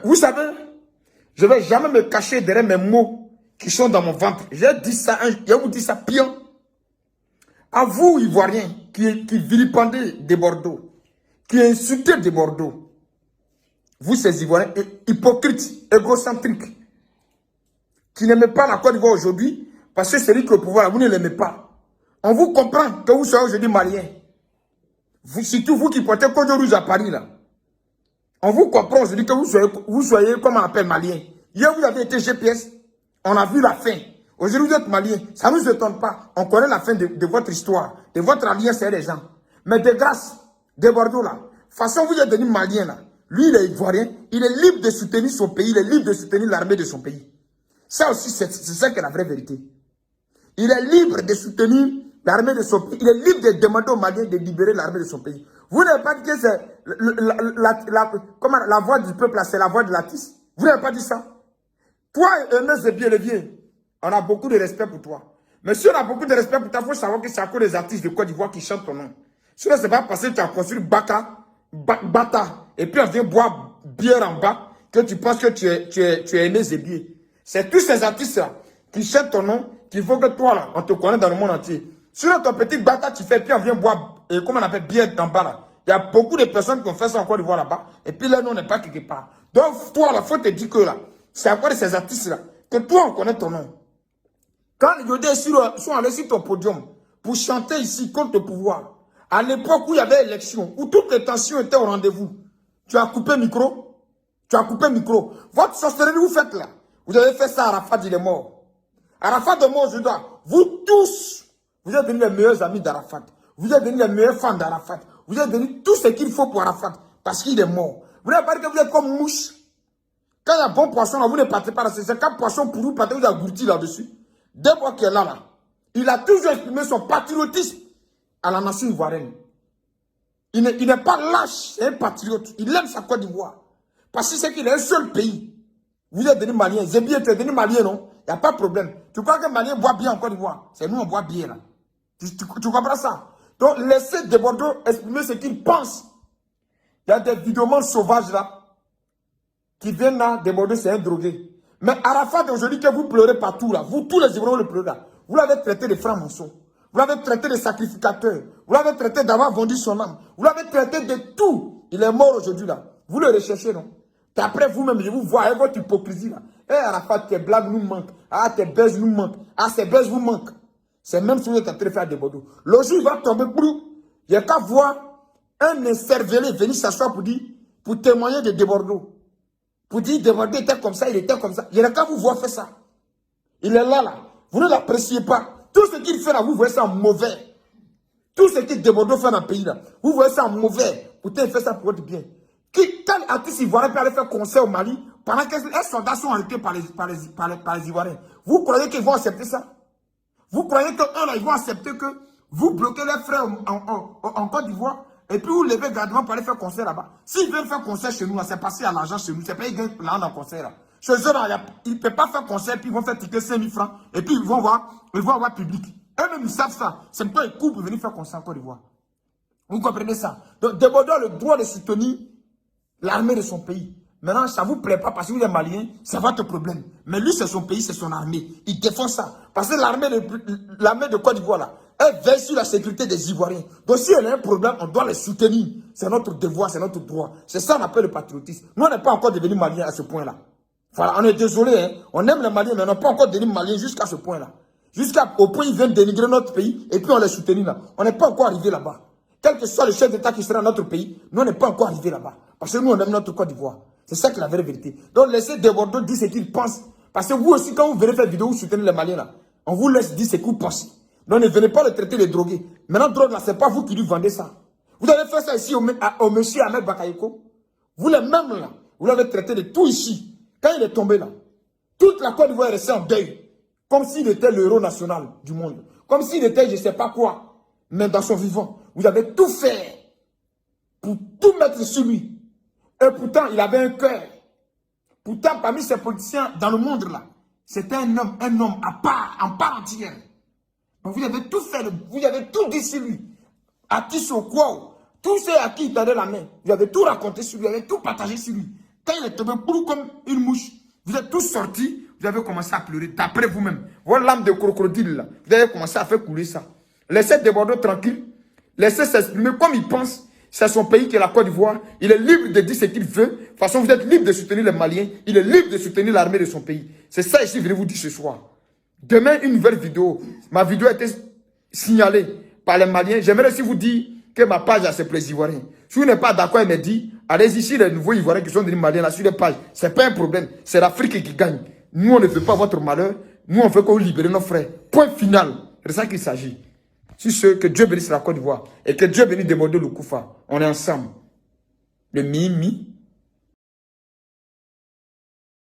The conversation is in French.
Vous savez, je ne vais jamais me cacher derrière mes mots qui sont dans mon ventre. J'ai dit ça, je vous dis ça pire. À vous, Ivoiriens, qui vilipendez des Bordeaux, qui insultez des Bordeaux, vous, ces Ivoiriens, hypocrites, égocentriques, qui n'aimez pas la Côte d'Ivoire aujourd'hui, parce que c'est lui qui est au pouvoir, vous ne l'aimez pas. On vous comprend que vous soyez aujourd'hui malien. Surtout vous qui portez Code Rouge à Paris, là. On vous comprend aujourd'hui que vous soyez, comme on appelle, malien. Hier, vous avez été GPS, on a vu la fin. Aujourd'hui, vous êtes malien. Ça ne nous étonne pas. On connaît la fin de votre histoire, de votre alliance avec les gens. Mais de grâce, de Bordeaux, là, de toute façon, vous êtes devenu malien, là. Lui, il est ivoirien. Il est libre de soutenir son pays. Il est libre de soutenir l'armée de son pays. Ça aussi, c'est ça qui est la vraie vérité. Il est libre de soutenir l'armée de son pays. Il est libre de demander aux Maliens de libérer l'armée de son pays. Vous n'avez pas dit que c'est la voix du peuple, c'est la voix de l'artiste. Vous n'avez pas dit ça. Toi, Ernest Zebié-Levier, on a beaucoup de respect pour toi. Mais si on a beaucoup de respect pour toi, il faut savoir que c'est à cause des artistes de Côte d'Ivoire qui chantent ton nom. Sinon, ce n'est pas parce que tu as construit Bata, et puis on vient boire bière en bas, que tu penses que tu es Ernest Zebié. C'est tous ces artistes-là qui chantent ton nom, qu'il faut que toi, là, on te connaisse dans le monde entier. Sur ton petit Bata, tu fais, puis on vient boire, comment on appelle, bière en bas, là. Il y a beaucoup de personnes qui ont fait ça en Côte d'Ivoire là-bas, et puis là, nous, on n'est pas quelque part. Donc, toi, il faut te dire que là, c'est à cause de ces artistes-là, que toi, on connaît ton nom. Quand les Yodés sont allés sur ton podium pour chanter ici contre le pouvoir, à l'époque où il y avait élection, où toutes les tensions étaient au rendez-vous, tu as coupé micro. Tu as coupé micro. Votre sorcellerie, vous faites là. Vous avez fait ça à Arafat, il est mort. Arafat est mort aujourd'hui. Vous tous, vous êtes devenus les meilleurs amis d'Arafat. Vous êtes devenus les meilleurs fans d'Arafat. Vous êtes devenus tout ce qu'il faut pour Arafat. Parce qu'il est mort. Vous n'avez pas dit que vous êtes comme mouche. Quand il y a bon poisson là, vous ne partez pas là. C'est quand poisson pour vous, partez, vous agouti là-dessus. Dès moi qui est là, il a toujours exprimé son patriotisme à la nation ivoirienne. Il n'est pas lâche, c'est un patriote. Il aime sa Côte d'Ivoire. Parce que c'est qu'il est un seul pays. Vous êtes devenu malien. Zébié, tu es devenu malien, non? Il n'y a pas de problème. Tu crois que malien boit bien en Côte d'Ivoire? C'est nous, on boit bien, là. Tu comprends ça? Donc, laissez des Bordeaux exprimer ce qu'ils pensent. Il y a des vidéomans sauvages, là, qui viennent là, des Bordeaux, c'est un drogué. Mais Arafat, aujourd'hui, que vous pleurez partout, là, vous, tous les Ivoiriens, le pleurez, là. Vous l'avez traité de franc-maçon. Vous l'avez traité de sacrificateur. Vous l'avez traité d'avoir vendu son âme. Vous l'avez traité de tout. Il est mort aujourd'hui, là. Vous le recherchez, non? Et après, vous-même, je vous vois avec votre hypocrisie, là. Eh, Arafat, tes blagues nous manquent. Ah, tes baises nous manquent. Ah, ces baises vous manquent. C'est même si vous êtes en train de faire des Bordeaux. Le jour, il va tomber, il n'y a qu'à voir un incervelé venir s'asseoir pour témoigner de Bordeaux. Pour dire, Bordeaux était comme ça, il était comme ça. Il n'y a qu'à vous voir faire ça. Il est là, là. Vous ne l'appréciez pas. Tout ce qu'il fait là, vous voyez ça en mauvais. Tout ce que Bordeaux fait dans le pays là, vous voyez ça en mauvais. Pourtant, il fait ça pour votre bien. Quel artiste ivoirien peut aller faire concert au Mali pendant que les soldats sont arrêtés par les Ivoiriens? Vous croyez qu'ils vont accepter ça? Vous croyez qu'eux là, ils vont accepter que vous bloquez les frères en Côte d'Ivoire et puis vous levez gardement pour aller faire concert là-bas? S'ils veulent faire concert chez nous, c'est passé à l'argent chez nous. C'est pas ils gagnent l'argent dans le concert là. Chez eux, là, ils ne peuvent pas faire concert, puis ils vont faire ticket 5 000 francs, et puis ils vont avoir public. Eux-mêmes, ils savent ça. C'est pas un coup pour venir faire concert en Côte d'Ivoire. Vous comprenez ça? Donc, Bordeaux a le droit de soutenir l'armée de son pays. Maintenant, ça ne vous plaît pas parce que vous êtes malien, c'est votre problème. Mais lui, c'est son pays, c'est son armée. Il défend ça. Parce que l'armée de Côte d'Ivoire, là, elle veille sur la sécurité des Ivoiriens. Donc, si elle a un problème, on doit les soutenir. C'est notre devoir, c'est notre droit. C'est ça qu'on appelle le patriotisme. Nous, on n'est pas encore devenus maliens à ce point-là. Voilà, on est désolé, hein. On aime les Maliens, mais on n'a pas encore devenu Maliens jusqu'à ce point-là. Jusqu'au point où ils viennent dénigrer notre pays et puis on les soutenir là. On n'est pas encore arrivé là-bas. Quel que soit le chef d'État qui sera dans notre pays, nous, on n'est pas encore arrivé là-bas. Parce que nous, on aime notre Côte d'Ivoire. C'est ça qui est la vraie vérité. Donc, laissez des Bordeaux dire ce qu'ils pensent. Parce que vous aussi, quand vous venez faire vidéo, vous soutenez les Maliens là. On vous laisse dire ce que vous pensez. Donc, ne venez pas le traiter de drogués. Maintenant, drogue là, c'est pas vous qui lui vendez ça. Vous avez fait ça ici au monsieur Ahmed Bakayoko. Vous les mêmes là, vous l'avez traité de tout ici. Quand il est tombé là, toute la Côte d'Ivoire est restée en deuil. Comme s'il était le héros national du monde. Comme s'il était je ne sais pas quoi. Mais dans son vivant, vous avez tout fait pour tout mettre sur lui. Et pourtant, il avait un cœur. Pourtant, parmi ces politiciens dans le monde là, c'était un homme à part, en part entière. Donc vous avez tout fait, vous avez tout dit sur lui. À qui sur quoi, tous ceux à qui il tendait la main, vous avez tout raconté sur lui, vous avez tout partagé sur lui. Quand il est tombé comme une mouche, vous êtes tous sortis, vous avez commencé à pleurer d'après vous-même. Votre lame de crocodile, là, vous avez commencé à faire couler ça. Laissez Desbordeaux tranquille. Laissez s'exprimer comme il pense. C'est son pays qui est la Côte d'Ivoire. Il est libre de dire ce qu'il veut. De toute façon, vous êtes libre de soutenir les Maliens. Il est libre de soutenir l'armée de son pays. C'est ça que je suis venu vous dire ce soir. Demain, une nouvelle vidéo. Ma vidéo a été signalée par les Maliens. J'aimerais aussi vous dire que ma page a ses plaisirs ivoiriens. Si vous n'êtes pas d'accord, elle me dit, allez ici, les nouveaux Ivoiriens qui sont devenus Maliens, là, sur les pages. Ce n'est pas un problème. C'est l'Afrique qui gagne. Nous, on ne veut pas votre malheur. Nous, on veut que vous libérez nos frères. Point final. C'est de ça qu'il s'agit. Si ce que Dieu bénisse la Côte d'Ivoire et que Dieu bénisse Desbordeaux le Koufa, on est ensemble. Le Mimi.